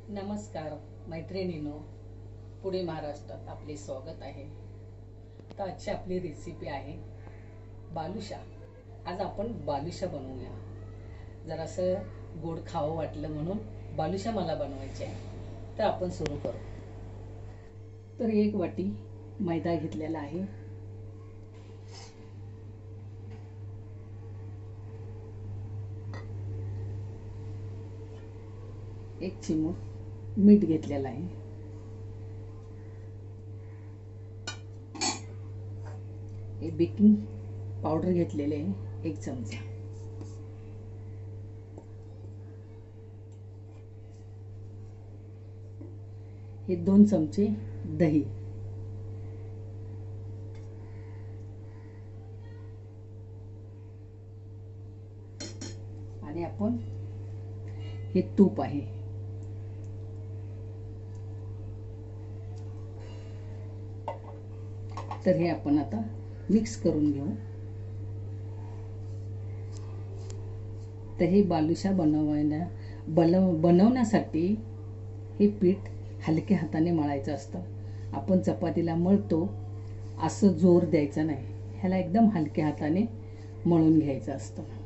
नमस्कार मैत्रिणींनो, पुढे महाराष्ट्रात आपले स्वागत आहे। तर आजची आपली रेसिपी आहे बालुशा। आज आपण बालुशा बनवूया। जरासं गोड खावं वाटलं म्हणून बालुशा मला बनवायची आहे। तर आपण सुरू करू। तर 1 वाटी मैदा घेतलेला आहे। एक चिमूट मीठ घेतलेलं आहे। एक बेकिंग पावडर घेतलेले आहे 1 चमचा। हे 2 चमचे दही, आणि आपण हे तूप आहे। तर हे आपण आता मिक्स करून घेऊ। तर हे बालुशा बनवण्यासाठी हे पीठ हलक्या हाताने मळायचं असतं। आपण चपातीला मळतो असं जोर द्यायचा नाही, ह्याला एकदम हलक्या हाताने मळून घ्यायचं असतं।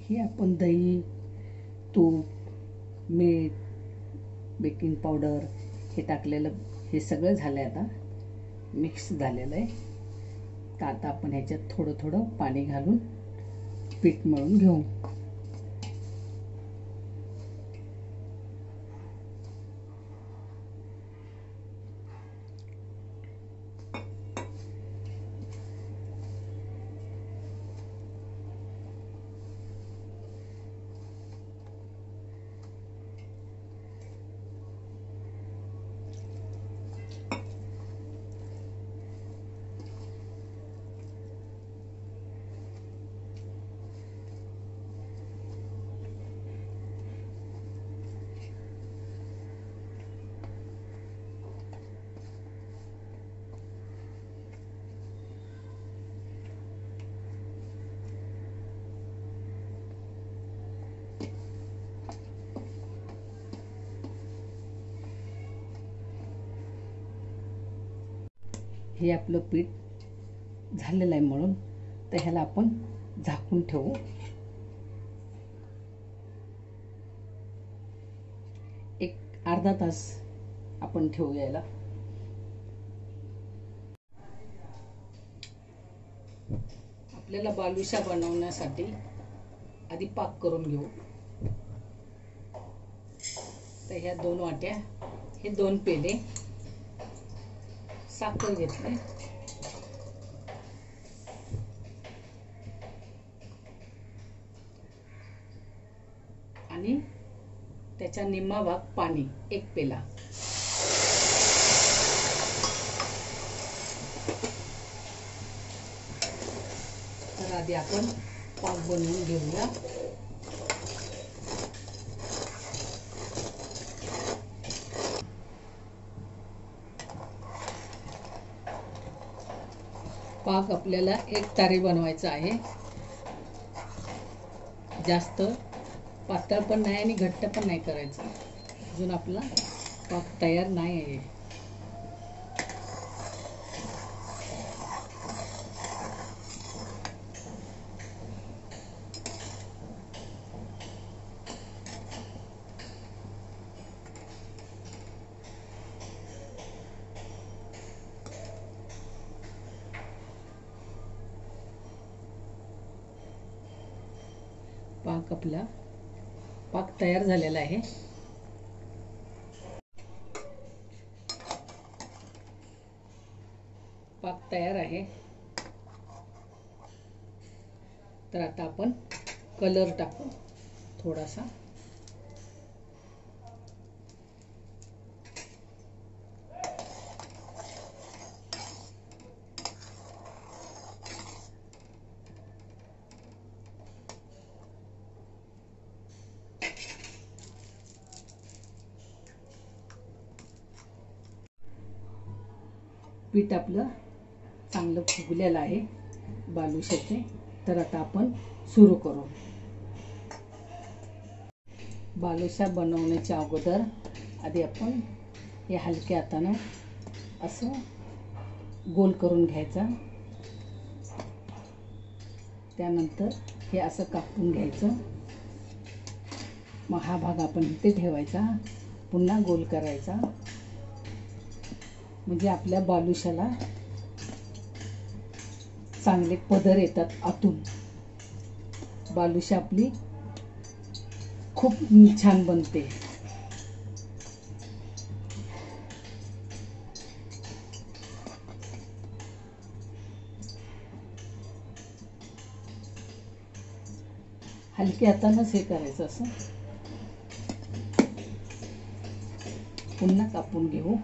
हे आपण दही, तूप, मीठ, बेकिंग पावडर हे टाकलेलं हे सगळं झालंय, आता मिक्स झालेलं आहे। तर आता आपण ह्याच्यात थोडं थोडं पाणी घालून पीठ मळून घेऊ। हे आपलं पीठ झालेलं आहे मळून। तर ह्याला आपण झाकून ठेवू। एक अर्धा तास आपण ठेवू यायला। आपल्याला बालुशा बनवण्यासाठी आधी पाक करून घेऊ। तर ह्या 2 वाट्या, हे 2 पेले साखर घेतली, आणि त्याचा निम्मा भाग पाणी 1 पेला। तर आधी आपण पाक बनवून घेऊया। पाक आपल्याला 1 तारी बनवायचा आहे। जास्त पातळ पण नाही आणि घट्ट पण नाही करायचं। अजून आपला पाक तयार नाही आहे। आपला पाक तयार झालेला आहे। पाक तयार आहे। तर आता आपण कलर टाकू थोडासा। पीठ आपलं चांगलं फुगलेलं आहे बालुशाचे. तर आता आपण सुरू करू. बालुशा बनवण्याच्या अगोदर आधी आपण हे हलक्या हातानं असं गोल करून घ्यायचा. त्यानंतर हे असं कापून घ्यायचं. मग हा भाग आपण इथे ठेवायचा, पुन्हा गोल करायचा. म्हणजे आपल्या बालुशाला चांगले पदर येतात आतून. बालुशा आपली खूप छान बनते. हलक्या हातानंच हे करायचं. असं पुन्हा कापून घेऊ.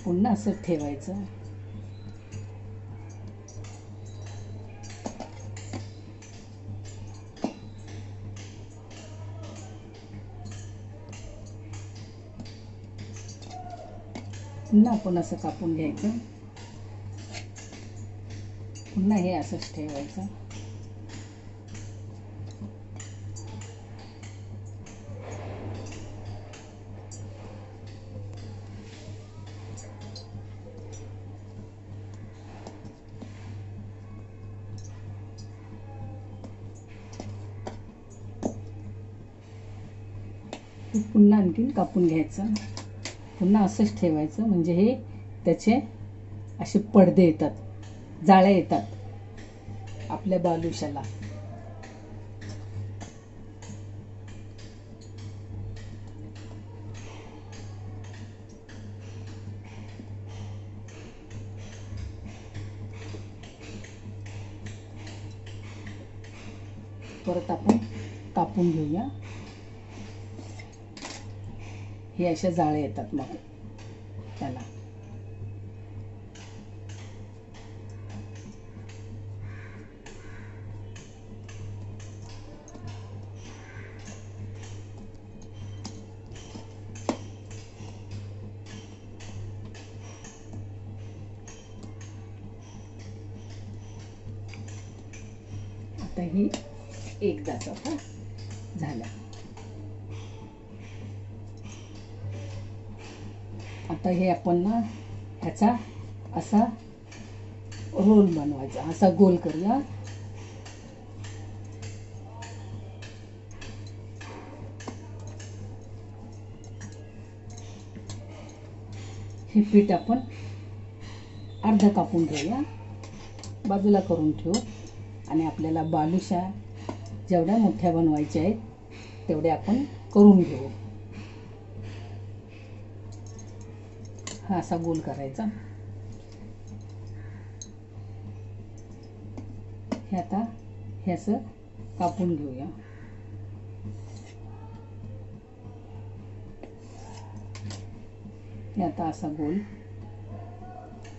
पुन्हा असं ठेवायचं. पुन्हा आपण असं कापून घ्यायचं. पुन्हा हे असंच ठेवायचं. पुन्हा आणखीन कापून घ्यायचं. पुन्हा असंच ठेवायचं. म्हणजे हे त्याचे असे पडदे येतात, जाळे येतात आपल्या बालुशाला. परत आपण कापून घेऊया. हे असे जाळे येतात मग त्याला. आता ही एकदाच आता झाला. आता हे आपण ना ह्याचा असा रोल बनवायचा. असा गोल करूया. हे पीठ आपण अर्ध कापून घेऊया, बाजूला करून ठेवू. आणि आपल्याला बालुशा जेवढ्या मोठ्या बनवायच्या आहेत तेवढ्या आपण करून घेऊ. हा असा गोल करायचा. हे आता हे असं कापून घेऊया. हे आता असा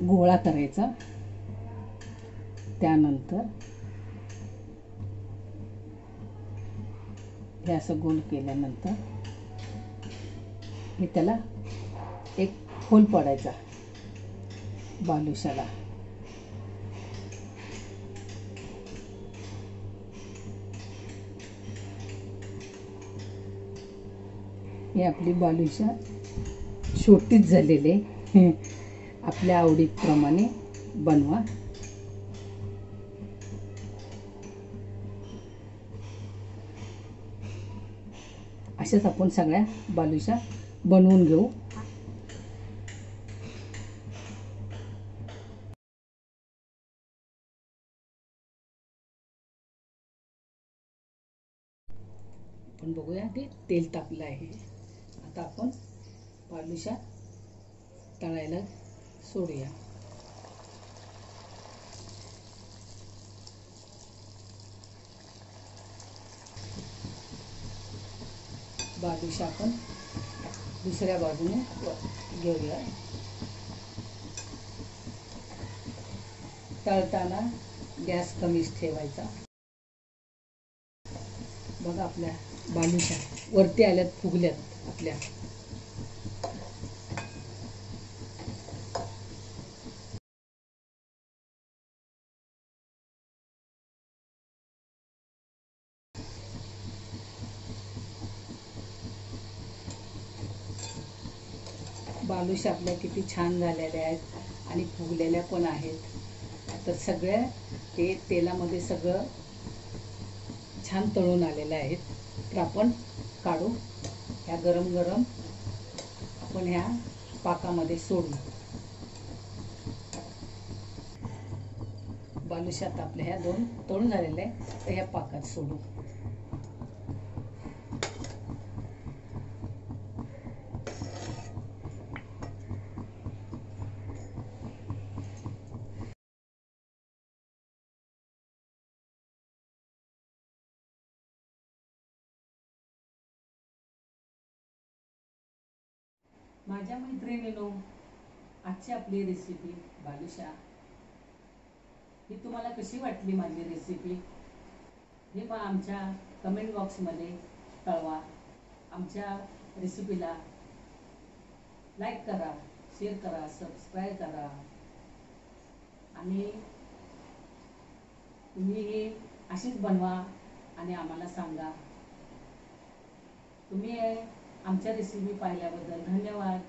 गोळा करायचा. त्यानंतर हे असं गोल केल्यानंतर हे त्याला एक होल पडायचा बालुशाला. हे आपली बालुशा छोटीच झालेली. आपल्या आवडीप्रमाणे बनवा. अशाच आपण सगळ्या बालुशा बनवून घेऊ. आपण बघूया की तेल तापलं आहे. आता आपण बालुशा तळायला सोडूया. बालुशा आपण दुसऱ्या बाजूने घेऊया. तळताना गॅस कमीच ठेवायचा. बघा आपल्या बालुशा वरती आल्यात, फुगल्यात आपल्या. बालुशा आपल्या किती छान झालेल्या आहेत आणि फुगलेल्या पण आहेत. तर सगळ्या ते तेलामध्ये सगळं छान तळून आलेलं आहेत. तर आपण काढू, ह्या गरम गरम आपण ह्या पाकामध्ये सोडू. बालुशा आता आपल्या ह्या दोन तळून झालेल्या आहे, तर ह्या पाकात सोडू. माझ्या मैत्रिणींनो, आजची आपली रेसिपी बालुशा ही तुम्हाला कशी वाटली? माझी रेसिपी हे मग आमच्या कमेंट बॉक्समध्ये कळवा. आमच्या रेसिपीला लाईक करा, शेअर करा, सबस्क्राईब करा आणि तुम्ही हे अशीच बनवा आणि आम्हाला सांगा. तुम्ही आमच्या रेसिपी पाहिल्याबद्दल धन्यवाद.